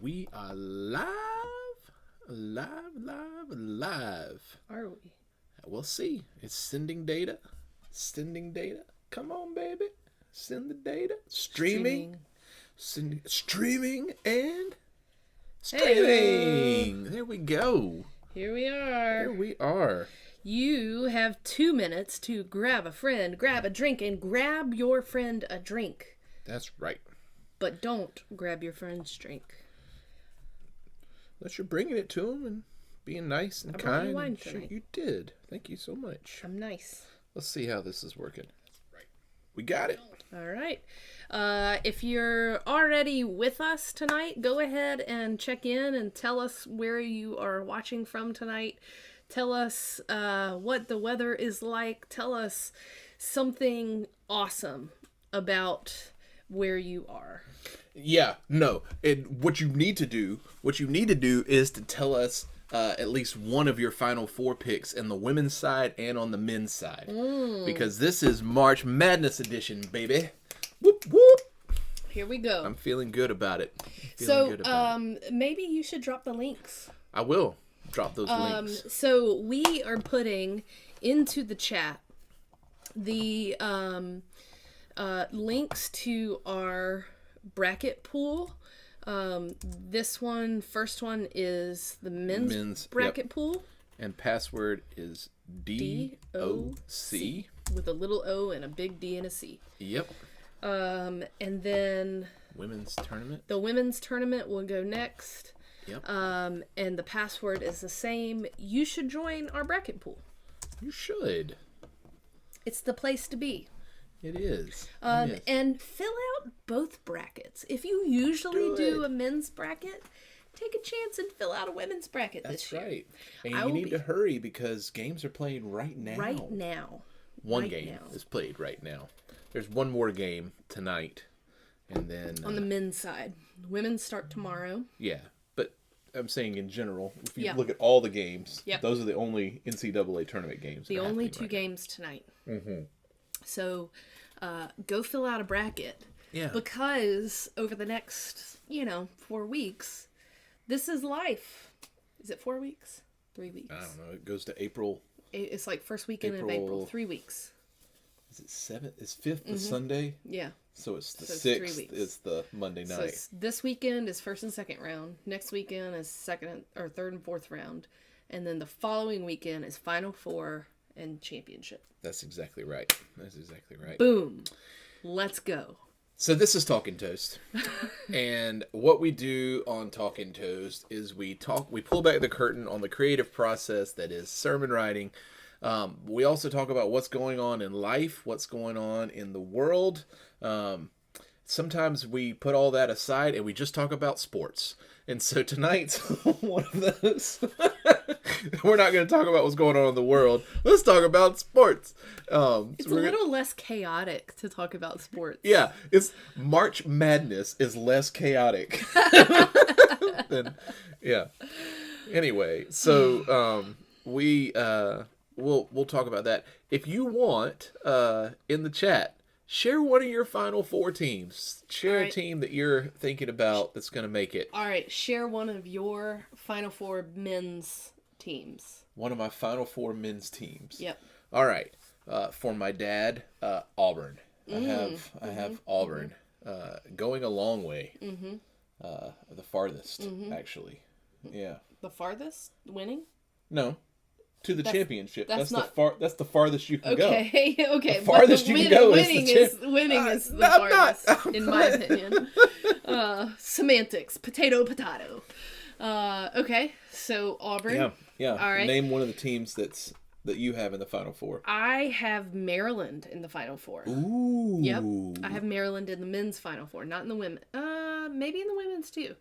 We are live. Are we? We'll see. It's sending data. Sending data. Come on, baby. Send the data. Streaming and streaming. There we go. Here we There are. we are. You have 2 minutes to grab a friend, grab a drink, and grab your friend a drink. That's right. But don't grab your friend's drink. Unless you're bringing it to them and being nice and I brought you kind. wine Sure, tonight. you did. Thank you so much. I'm nice. Let's see how this is working. We got it. All right. If you're already with us tonight, go ahead and check in and tell us where you are watching from tonight. Tell us what the weather is like. Tell us something awesome about where you are. Yeah, no. And what you need to do is to tell us at least one of your final four picks in the women's side and on the men's side. Because this is March Madness edition, baby. Whoop, whoop. Here we go. I'm feeling good about it. Maybe you should drop the links. I will drop those links. So we are putting into the chat the links to our bracket pool. First one is the men's bracket pool. And password is DOC. With a little O and a big D and a C. Yep. And then Women's tournament. the women's tournament will go next. Yep. And the password is the same. You should join our bracket pool. You should. It's the place to be. It is. And fill out both brackets. If you usually do a men's bracket, take a chance and fill out a women's bracket this year. That's right. And you need to hurry because games are playing right now. Right now. One game is played right now. There's one more game tonight. And then... On the men's side. Women's start tomorrow. Yeah. But I'm saying in general, if you Yeah. look at all the games, Yep. those are the only NCAA tournament games. The only two games tonight. Mm-hmm. So go fill out a bracket. Yeah. Because over the next, 4 weeks, this is life. Is it 4 weeks? 3 weeks? I don't know. It goes to April. It's like first weekend of April. 3 weeks. Is it 7th? Is 5th the Sunday? Yeah. So it's the So it's 3 6th weeks. is the Monday So night. this weekend is first and second round. Next weekend is third and fourth round. And then the following weekend is Final Four and championship. That's exactly right. Boom. Let's go. So this is Talking Toast. And what we do on Talking Toast is we pull back the curtain on the creative process that is sermon writing. We also talk about what's going on in life, what's going on in the world. Sometimes we put all that aside and we just talk about sports. And so tonight's one of those. We're not going to talk about what's going on in the world. Let's talk about sports. It's a little less chaotic to talk about sports. Yeah, it's March Madness is less chaotic. Yeah. Anyway, so we'll talk about that. If you want, in the chat, share one of your Final Four teams. Share a team that you're thinking about that's going to make it. All right, share one of your Final Four men's teams. One of my Final Four men's teams. Yep. All right. For my dad, Auburn. I have Auburn going a long way. The farthest, actually. Yeah. The farthest winning? No. To the championship. that's That's the farthest you can go. Okay. The farthest you can go is winning is the farthest, in my opinion. Semantics. Potato. Okay. So Auburn. Yeah. All right. Name one of the teams that you have in the Final Four. I have Maryland in the Final Four. Ooh. Yep. I have Maryland in the men's Final Four, not in the women. Maybe in the women's too.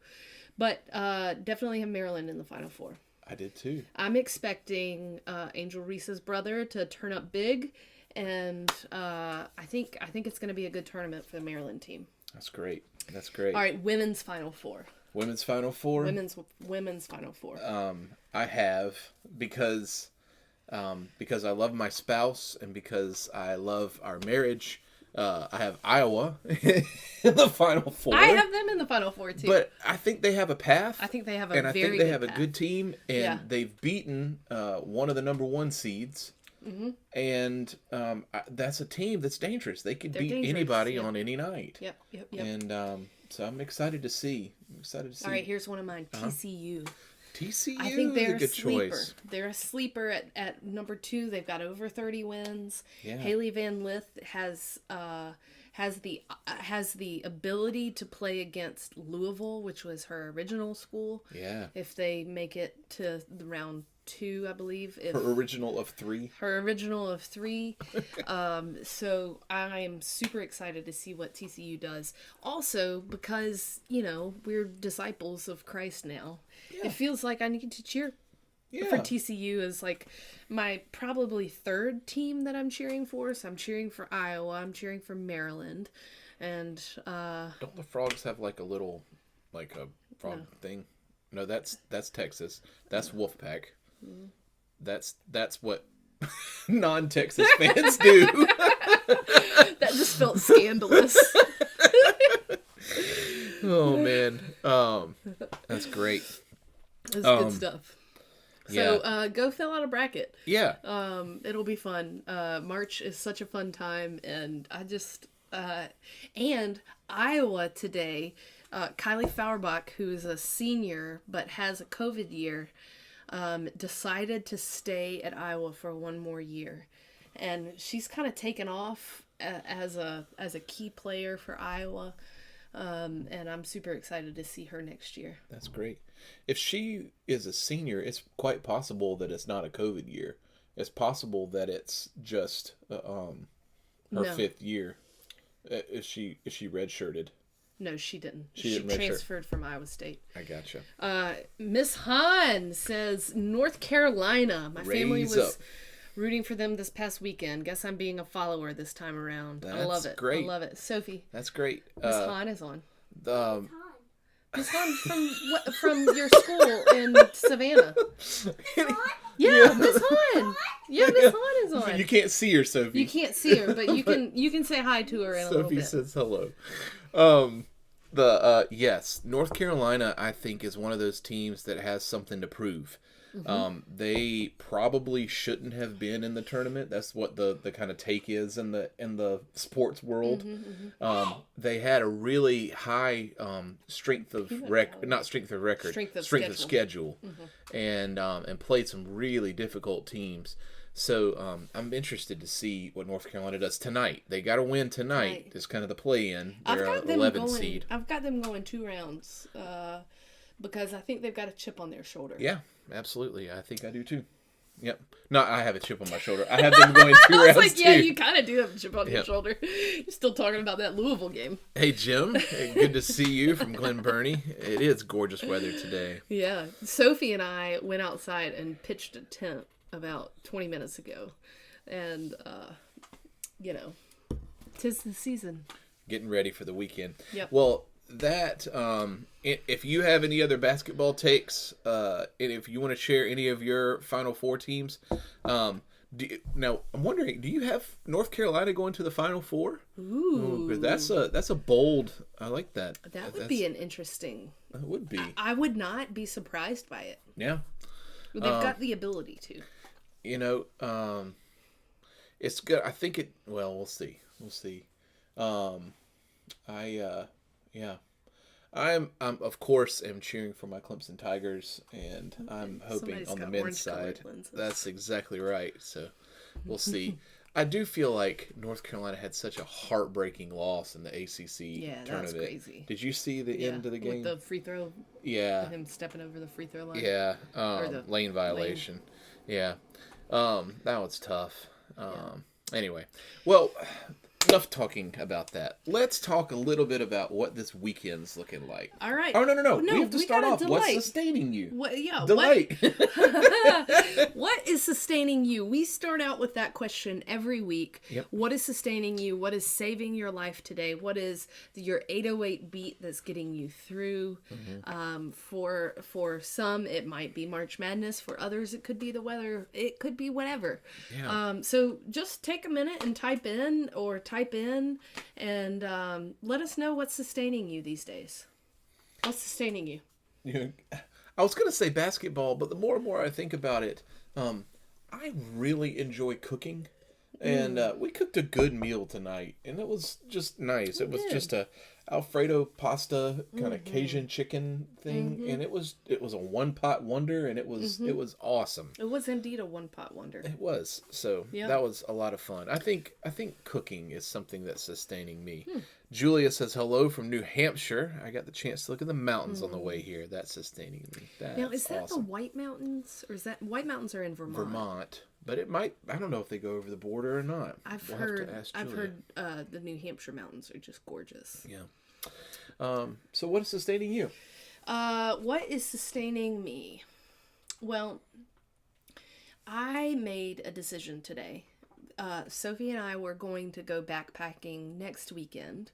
But definitely have Maryland in the Final Four. I did too. I'm expecting Angel Reese's brother to turn up big, and I think it's going to be a good tournament for the Maryland team. That's great. All right, women's Final Four. Women's Final Four. Women's Final Four. I have because I love my spouse and because I love our marriage. I have Iowa in the Final Four. I have them in the Final Four too. But I think they have a path. I think they have a and I very think they good have a path. good team, and Yeah. they've beaten one of the number 1 seeds. Mm-hmm. And that's a team that's dangerous. They could They're beat dangerous, anybody yep. on any night. Yep. And so I'm excited to see. All right, here's one of mine. TCU. TCU I think they're is a good a sleeper. choice. They're a sleeper at number 2. They've got over 30 wins. Yeah. Haley Van Lith has the ability to play against Louisville, which was her original school. Yeah. If they make it to the round 2, I believe. If Her original of 3. her original of 3. So I'm super excited to see what TCU does. Also, because, we're disciples of Christ now. Yeah. It feels like I need to cheer Yeah. for TCU as like my probably 3rd team that I'm cheering for. So I'm cheering for Iowa. I'm cheering for Maryland. And Don't the frogs have like a little, like a frog thing? No, that's Texas. That's Wolfpack. Mm. That's what non-Texas fans do. that just felt scandalous. Oh man, that's great. It's good stuff. So Yeah. go fill out a bracket. Yeah, It'll be fun. March is such a fun time, and I just and Iowa today. Kylie Fauerbach, who is a senior but has a COVID year, decided to stay at Iowa for one more year, and she's kind of taken off as a key player for Iowa. And I'm super excited to see her next year. that's great. If she is a senior, it's quite possible that it's not a COVID year. It's possible that it's just her No. 5th year. Is she redshirted? No, she didn't. She She didn't redshirt. transferred from Iowa State. I gotcha. Miss Hahn says North Carolina. My family Raise was up. rooting for them this past weekend. Guess I'm being a follower this time around. I love That's it. great. I love it. Sophie, That's great. Miss Hahn is on. Um, Miss Hahn from your school in Savannah. Yeah, Miss Hahn. Yeah, Miss Hahn is on. you can't see her, Sophie. You can't see her, but you can say hi to her in a little Sophie bit. says hello. Yes, North Carolina, I think, is one of those teams that has something to prove. Mm-hmm. They probably shouldn't have been in the tournament. That's what the kind of take is in the sports world. Mm-hmm, They had a really high strength of not strength of record, Strength of schedule, and played some really difficult teams. So I'm interested to see what North Carolina does tonight. They got to win tonight. Right. It's kind of the play-in. I've They're got an them 11 going. seed. I've got them going 2 rounds because I think they've got a chip on their shoulder. Yeah, absolutely. I think I do too. Yep. No, I have a chip on my shoulder. I have them going 2 I was rounds like, yeah, too. you kind of do have a chip on your Yep. shoulder. You're still talking about that Louisville game. Hey Jim, hey, good to see you from Glen Burnie. It is gorgeous weather today. Yeah, Sophie and I went outside and pitched a tent about 20 minutes ago, and 'tis the season. Getting ready for the weekend. Yep. Well, that if you have any other basketball takes, and if you want to share any of your Final Four teams, now I'm wondering, do you have North Carolina going to the Final Four? Ooh, 'Cause that's a bold. I like that. that would be an interesting. That would be. I would not be surprised by it. Yeah. They've got the ability to. It's good. I think it. Well, we'll see. We'll see. I'm of course am cheering for my Clemson Tigers, and I'm hoping Somebody's on the got men's orange-colored side. lenses. That's exactly right. So we'll see. I do feel like North Carolina had such a heartbreaking loss in the ACC Yeah, that was tournament. crazy. Did you see the end of the game? with the free throw, Yeah. him stepping over the free throw line. Yeah, the lane violation. Yeah, that was tough. Anyway, well, enough talking about that. Let's talk a little bit about what this weekend's looking like. All right. Oh, no. No, We have to we start gotta off. What's delight. sustaining you? What? Yeah. Delight. What is sustaining you? We start out with that question every week. Yep. What is sustaining you? What is saving your life today? What is your 808 beat that's getting you through? Mm-hmm. For some, it might be March Madness. For others, it could be the weather. It could be whatever. Yeah. So just take a minute and type in or type type in and let us know what's sustaining you these days. What's sustaining you? I was going to say basketball, but the more and more I think about it, I really enjoy cooking. And we cooked a good meal tonight, and it was just nice. It was just a Alfredo pasta kind of Cajun chicken thing, and it was a one-pot wonder, and it was awesome. It was indeed a one-pot wonder. It was. So that was a lot of fun. I think cooking is something that's sustaining me. Julia says hello from New Hampshire. I got the chance to look at the mountains on the way here. That's sustaining me. That's now, is that awesome. the White Mountains, or is that White Mountains are in Vermont? But it might. I don't know if they go over the border or not. I've heard the New Hampshire mountains are just gorgeous. Yeah. So what is sustaining you? What is sustaining me? Well, I made a decision today. Sophie and I were going to go backpacking next weekend.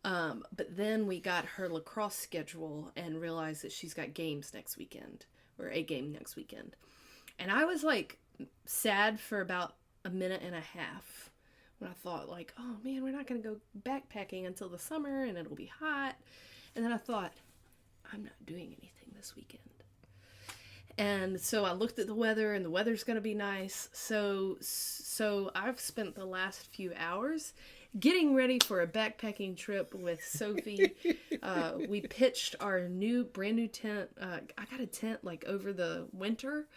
But then we got her lacrosse schedule and realized that she's got games next weekend, or a game next weekend. And I was like sad for about a minute and a half when I thought like, oh man, we're not going to go backpacking until the summer and it'll be hot. And then I thought, I'm not doing anything this weekend. And so I looked at the weather, and the weather's going to be nice. So I've spent the last few hours getting ready for a backpacking trip with Sophie. We pitched our brand new tent. I got a tent like over the winter.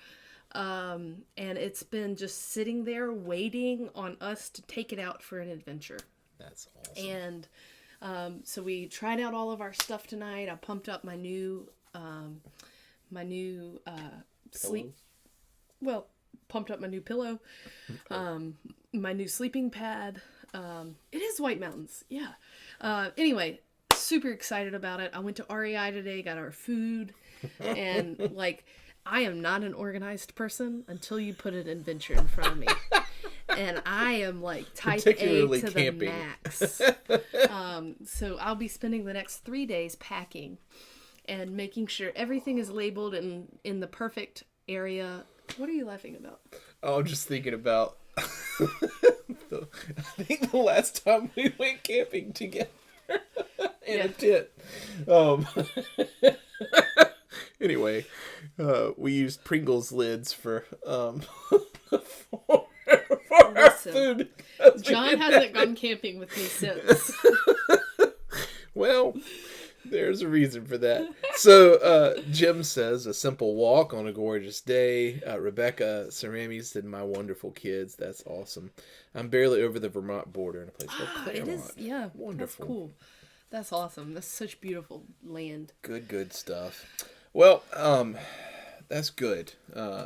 And it's been just sitting there waiting on us to take it out for an adventure. That's awesome. And so we tried out all of our stuff tonight. I pumped up my new pumped up my new pillow, my new sleeping pad. It is White Mountains. Yeah. Anyway, super excited about it. I went to REI today, got our food, and like, I am not an organized person until you put an adventure in front of me. And I am like type A to camping. The max. So I'll be spending the next 3 days packing and making sure everything is labeled in the perfect area. What are you laughing about? Oh, I'm just thinking about I think the last time we went camping together in a tent. Anyway, we used Pringles lids for our food. John hasn't gone camping with me since. Well, there's a reason for that. So, Jim says, a simple walk on a gorgeous day. Rebecca Cerami said, my wonderful kids. That's awesome. I'm barely over the Vermont border in a place called Claremont. It is, yeah. Wonderful. That's cool. That's awesome. That's such beautiful land. Good stuff. Well, that's good.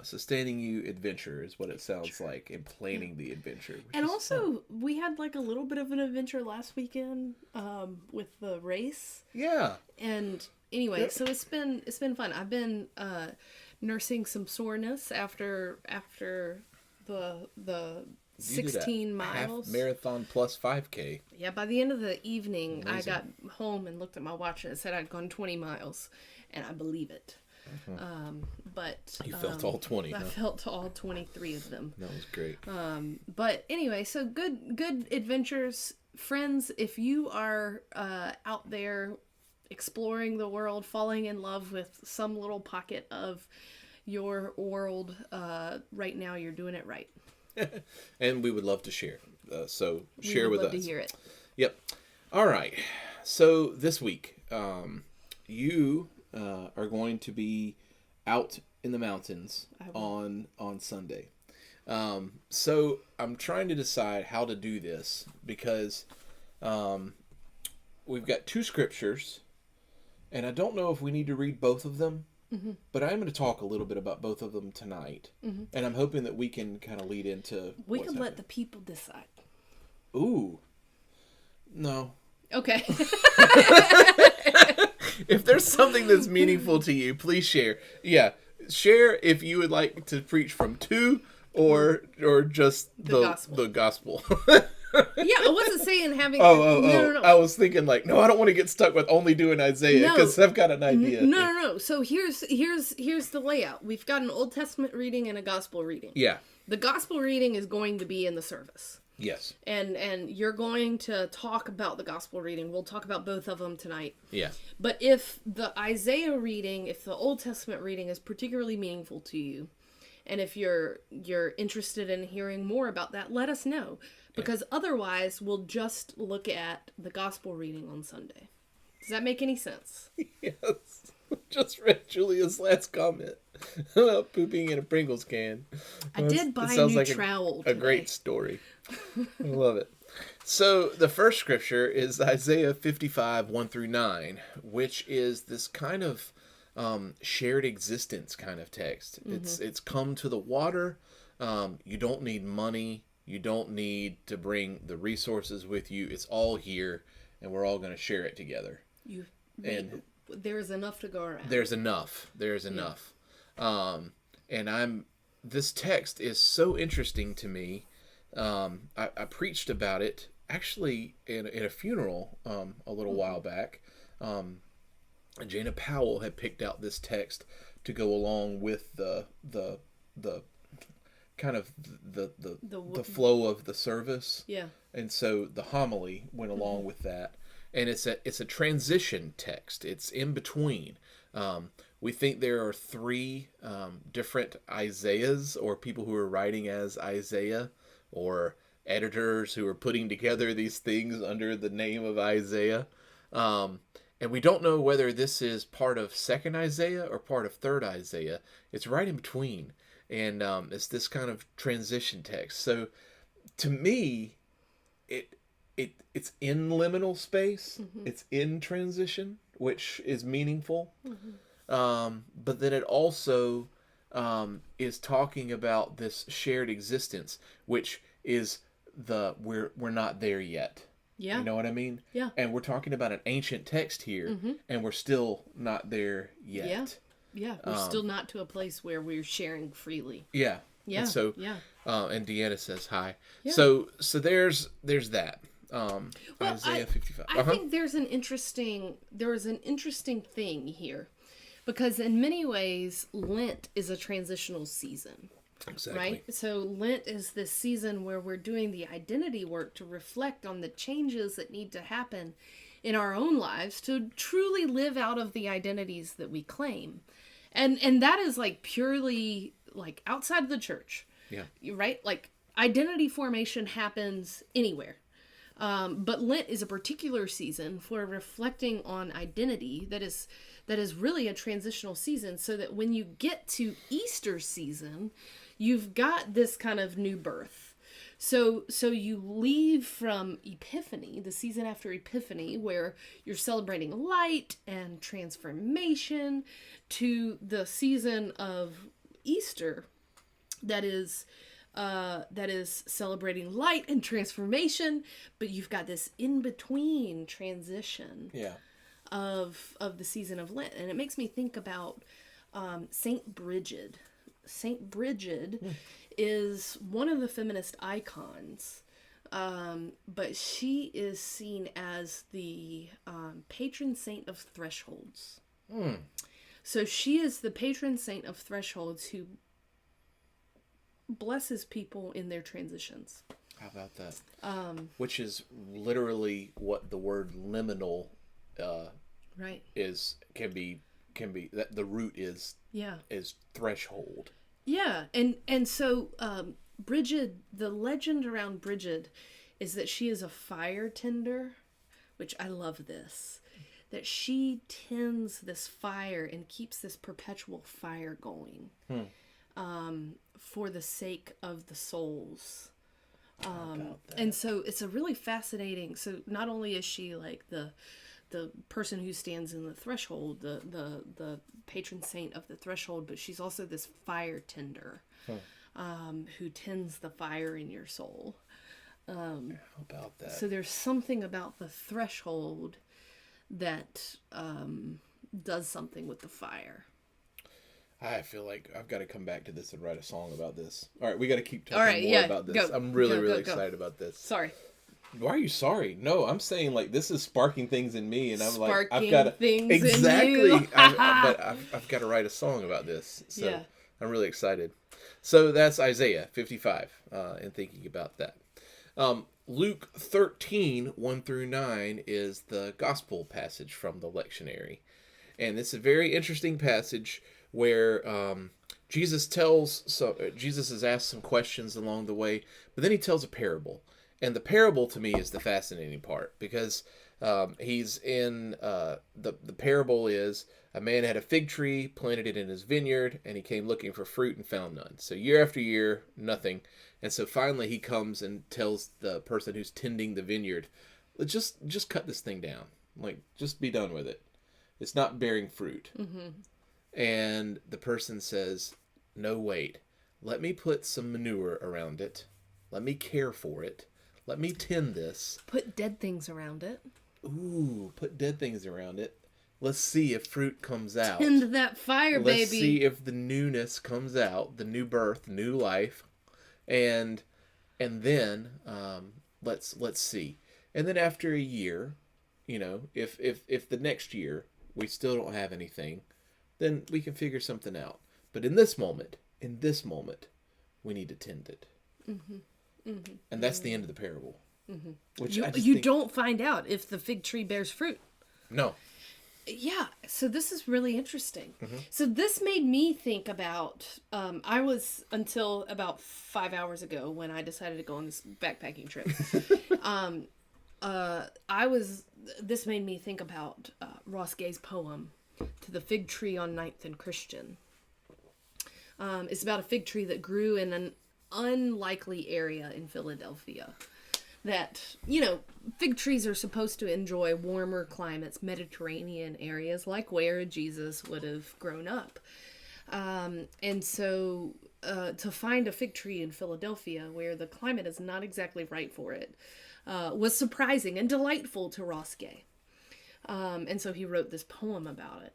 Sustaining you adventure is what it sounds like, and planning the adventure. And also, we had like a little bit of an adventure last weekend with the race. Yeah. And anyway, so it's been fun. I've been nursing some soreness after the 16 miles. Half marathon plus 5K. Yeah, by the end of the evening, Amazing. I got home and looked at my watch and it said I'd gone 20 miles. And I believe it. But you felt all 20. I felt all 23 of them. That was great. But anyway, so good adventures, friends. If you are out there exploring the world, falling in love with some little pocket of your world right now, you're doing it right. And we would love to share. So share with us. We would love to hear it. Yep. All right. So this week, you are going to be out in the mountains on Sunday. So I'm trying to decide how to do this because we've got two scriptures, and I don't know if we need to read both of them, but I'm going to talk a little bit about both of them tonight, and I'm hoping that we can kind of lead into We can let the people decide. Ooh. No. Okay. If there's something that's meaningful to you, please share. Yeah, share if you would like to preach from two or just the gospel. Yeah, I wasn't saying having. No. I was thinking like, no, I don't want to get stuck with only doing Isaiah because I've got an idea. No. So here's the layout. We've got an Old Testament reading and a gospel reading. Yeah. The gospel reading is going to be in the service. Yes. And you're going to talk about the gospel reading. We'll talk about both of them tonight. Yeah. But if the Isaiah reading, if the Old Testament reading is particularly meaningful to you, and if you're interested in hearing more about that, let us know. Because otherwise, we'll just look at the gospel reading on Sunday. Does that make any sense? Yes. Just read Julia's last comment about pooping in a Pringles can. I did buy a new trowel a great story. I love it. So the first scripture is Isaiah 55, 1 through 9, which is this kind of shared existence kind of text. Mm-hmm. It's come to the water. You don't need money. You don't need to bring the with you. It's all here, and we're all going to share it together. There's enough to go around. There's enough. And this text is so interesting to me. I preached about it actually in a funeral a little while back. Jana Powell had picked out this text to go along with the kind of the flow of the service. Yeah. And so the homily went along with that. And it's a transition text. It's in between. We think there are three different Isaiahs, or people who are writing as Isaiah, or editors who are putting together these things under the name of Isaiah. And we don't know whether this is part of 2nd Isaiah or part of 3rd Isaiah. It's right in between. And it's this kind of transition text. So to me, it's in liminal space. Mm-hmm. It's in transition, which is meaningful. Mm-hmm. But then it also is talking about this shared existence, which is we're not there yet. Yeah. You know what I mean? Yeah. And we're talking about an ancient text here, mm-hmm. and we're still not there yet. Yeah. Yeah. We're still not to a place where we're sharing freely. Yeah. Yeah. And so, yeah. And Deanna says hi. Yeah. So there's that. Isaiah 55. I think there is an interesting thing here, because in many ways Lent is a transitional season. Exactly. Right? So Lent is this season where we're doing the identity work to reflect on the changes that need to happen in our own lives to truly live out of the identities that we claim. And that is like purely like outside of the church. Yeah. Right? Like identity formation happens anywhere. But Lent is a particular season for reflecting on identity that is really a transitional season, so that when you get to Easter season, you've got this kind of new birth. So you leave from Epiphany, the season after Epiphany, where you're celebrating light and transformation, to the season of Easter that is celebrating light and transformation, but you've got this in-between transition of the season of Lent. And it makes me think about Saint Bridget. Saint Bridget is one of the feminist icons, but she is seen as the patron saint of thresholds. So she is the patron saint of thresholds who blesses people in their transitions. How about that? Which is literally what the word liminal right can be that the root is threshold. Yeah, and so Bridget, the legend around Bridget is that she is a fire tender, which I love this. That she tends this fire and keeps this perpetual fire going. For the sake of the souls. And so it's a really fascinating, so not only is she like the person who stands in the threshold, the patron saint of the threshold, but she's also this fire tender who tends the fire in your soul. How about that? So there's something about the threshold that does something with the fire. I feel like I've got to come back to this and write a song about this. All right, we got to keep talking more about this. I'm really excited about this. Sorry. Why are you sorry? No, I'm saying like this is sparking things in me, and I'm like I've got to exactly. I've got to write a song about this. So I'm really excited. So that's Isaiah 55, and thinking about that. Luke 13, 1 through 9 is the gospel passage from the lectionary. And it's a very interesting passage where Jesus is asked some questions along the way, but then he tells a parable. And the parable to me is the fascinating part because he's in the parable is a man had a fig tree, planted it in his vineyard, and he came looking for fruit and found none. So year after year, nothing. And so finally he comes and tells the person who's tending the vineyard, just cut this thing down. Like, just be done with it. It's not bearing fruit. Mm-hmm. And the person says, no, wait. Let me put some manure around it. Let me care for it. Let me tend this. Put dead things around it. Ooh, put dead things around it. Let's see if fruit comes out. Tend that fire, baby. Let's see if the newness comes out, the new birth, new life. And then let's see. And then after a year, if the next year we still don't have anything, then we can figure something out. But in this moment, we need to tend it. Mm-hmm. Mm-hmm. And that's the end of the parable. Mm-hmm. Which you don't find out if the fig tree bears fruit. No. Yeah, so this is really interesting. Mm-hmm. So this made me think about, I was, until about 5 hours ago when I decided to go on this backpacking trip, this made me think about Ross Gay's poem, To the Fig Tree on 9th and Christian. It's about a fig tree that grew in an unlikely area in Philadelphia. That, fig trees are supposed to enjoy warmer climates, Mediterranean areas, like where Jesus would have grown up. And so to find a fig tree in Philadelphia where the climate is not exactly right for it was surprising and delightful to Ross Gay. And so he wrote this poem about it.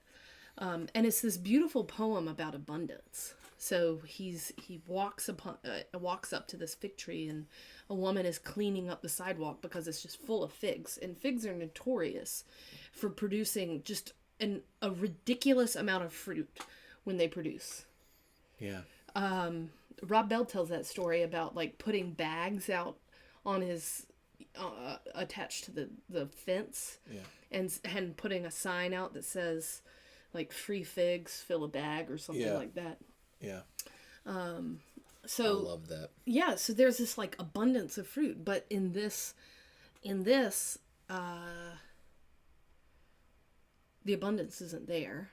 And it's this beautiful poem about abundance. So he walks up to this fig tree, and a woman is cleaning up the sidewalk because it's just full of figs. And figs are notorious for producing just a ridiculous amount of fruit when they produce. Yeah. Rob Bell tells that story about like putting bags out on his attached to the fence, yeah, and putting a sign out that says like free figs, fill a bag or something like that. Yeah. So I love that. Yeah, so there's this like abundance of fruit, but in this the abundance isn't there.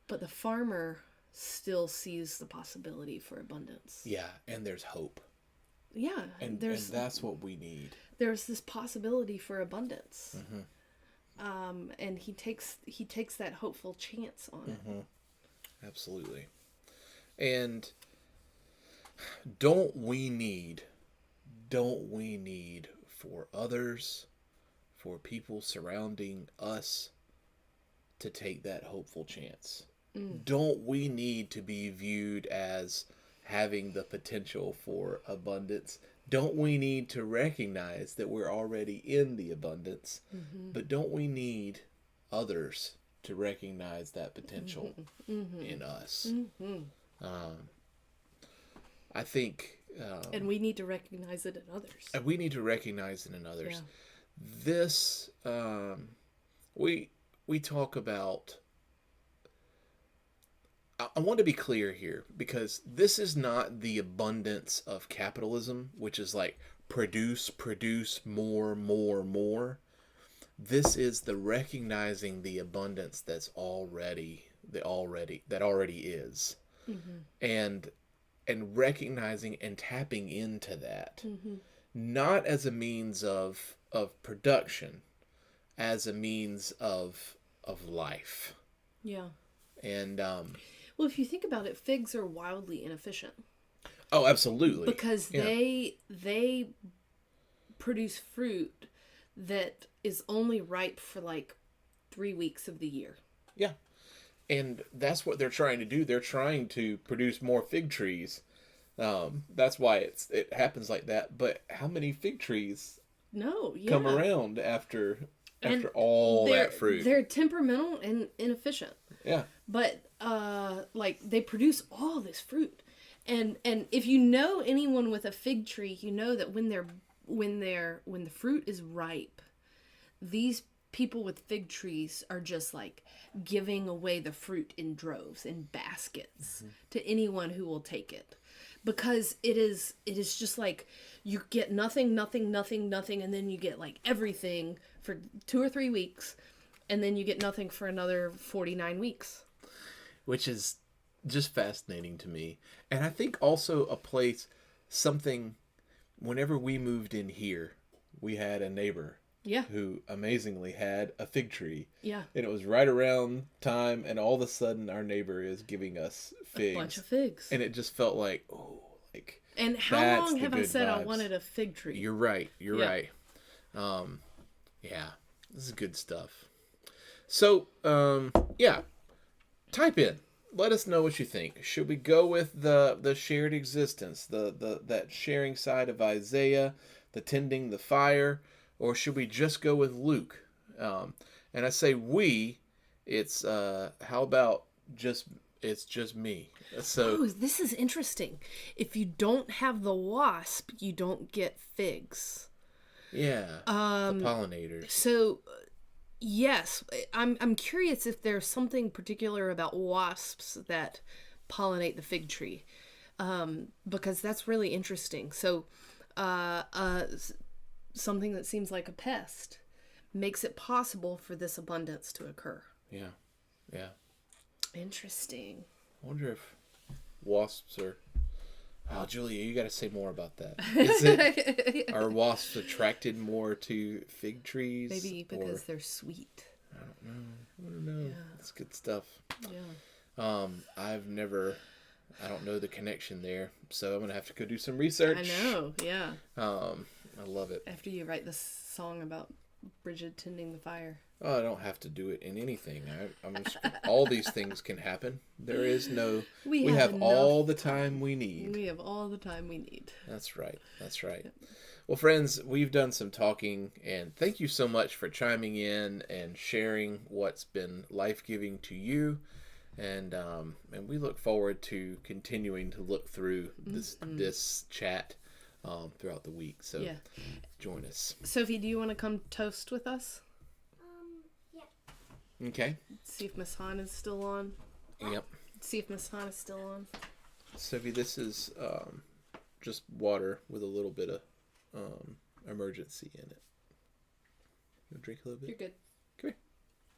But the farmer still sees the possibility for abundance. Yeah, and there's hope. Yeah, and that's what we need. There's this possibility for abundance. Mm-hmm. And he takes that hopeful chance on it. Mm-hmm. Absolutely. And don't we need for others, for people surrounding us, to take that hopeful chance? Don't we need to be viewed as having the potential for abundance? Don't we need to recognize that we're already in the abundance? Mm-hmm. But don't we need others to recognize that potential in us? Mm-hmm. I think... and we need to recognize it in others. And we need to recognize it in others. Yeah. This, we talk about... I want to be clear here, because this is not the abundance of capitalism, which is like produce, more. This is the recognizing the abundance that already is, and recognizing and tapping into that, not as a means of production, as a means of life. Yeah. And well, if you think about it, figs are wildly inefficient. Oh, absolutely. Because they produce fruit that is only ripe for like 3 weeks of the year. Yeah. And that's what they're trying to do. They're trying to produce more fig trees. That's why it happens like that. But how many fig trees come around after all that fruit? They're temperamental and inefficient. Yeah. But like they produce all this fruit, And if you know anyone with a fig tree, you know that when the fruit is ripe, these people with fig trees are just like giving away the fruit in droves, in baskets, to anyone who will take it. Because it is just like you get nothing, and then you get like everything for 2 or 3 weeks, and then you get nothing for another 49 weeks. Which is just fascinating to me. And I think also something, whenever we moved in here, we had a neighbor who amazingly had a fig tree. Yeah. And it was right around time, and all of a sudden our neighbor is giving us figs. A bunch of figs. And it just felt like, and how long have I said I wanted a fig tree? You're right. You're right. Yeah. This is good stuff. So, type in. Let us know what you think. Should we go with the shared existence, that sharing side of Isaiah, the tending the fire, or should we just go with Luke? And I say we. It's how about it's just me. So this is interesting. If you don't have the wasp, you don't get figs. Yeah. The pollinators. So. Yes, I'm curious if there's something particular about wasps that pollinate the fig tree, because that's really interesting. So, something that seems like a pest makes it possible for this abundance to occur. Yeah. Interesting. I wonder if wasps are... Oh, Julia, you got to say more about that. Are wasps attracted more to fig trees? Maybe because they're sweet. I don't know. Yeah. That's good stuff. Yeah. I don't know the connection there, so I'm gonna have to go do some research. I know. Yeah. I love it. After you write this song about Bridget tending the fire. Oh, I don't have to do it in anything. All these things can happen. There is no... We have all the time we need. We have all the time we need. That's right. Well, friends, we've done some talking, and thank you so much for chiming in and sharing what's been life-giving to you. And we look forward to continuing to look through this chat throughout the week. So join us. Sophie, do you want to come toast with us? Yeah. Okay. See if Miss Han is still on. Yep. See if Miss Han is still on. Sophie, this is just water with a little bit of emergency in it. You want to drink a little bit? You're good. Come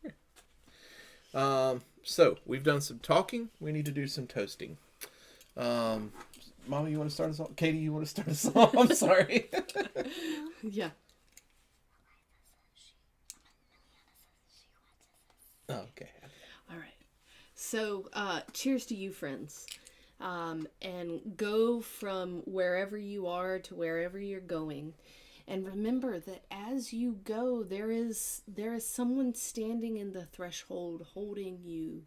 here. So we've done some talking. We need to do some toasting. Mama, you want to start us off? Katie, you want to start us off? I'm sorry. Yeah. Oh, okay. All right. So, cheers to you, friends. And go from wherever you are to wherever you're going. And remember that as you go, there is someone standing in the threshold holding you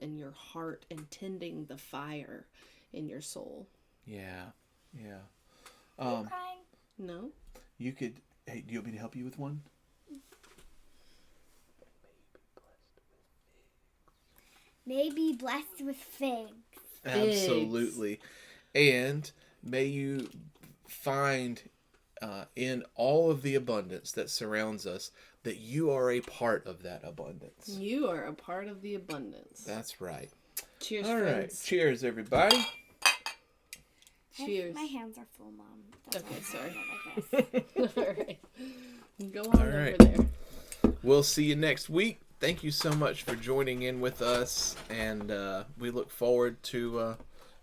in your heart and tending the fire in your soul. Yeah. Are you crying? No? You could... Hey, do you want me to help you with one? May be blessed with figs. Absolutely. And may you find in all of the abundance that surrounds us that you are a part of that abundance. You are a part of the abundance. That's right. Cheers, all friends. Right. Cheers, everybody. Cheers. My hands are full, Mom. That's okay, sorry. All right. Go on over there. We'll see you next week. Thank you so much for joining in with us, and we look forward to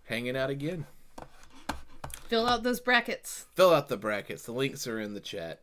hanging out again. Fill out those brackets. Fill out the brackets. The links are in the chat.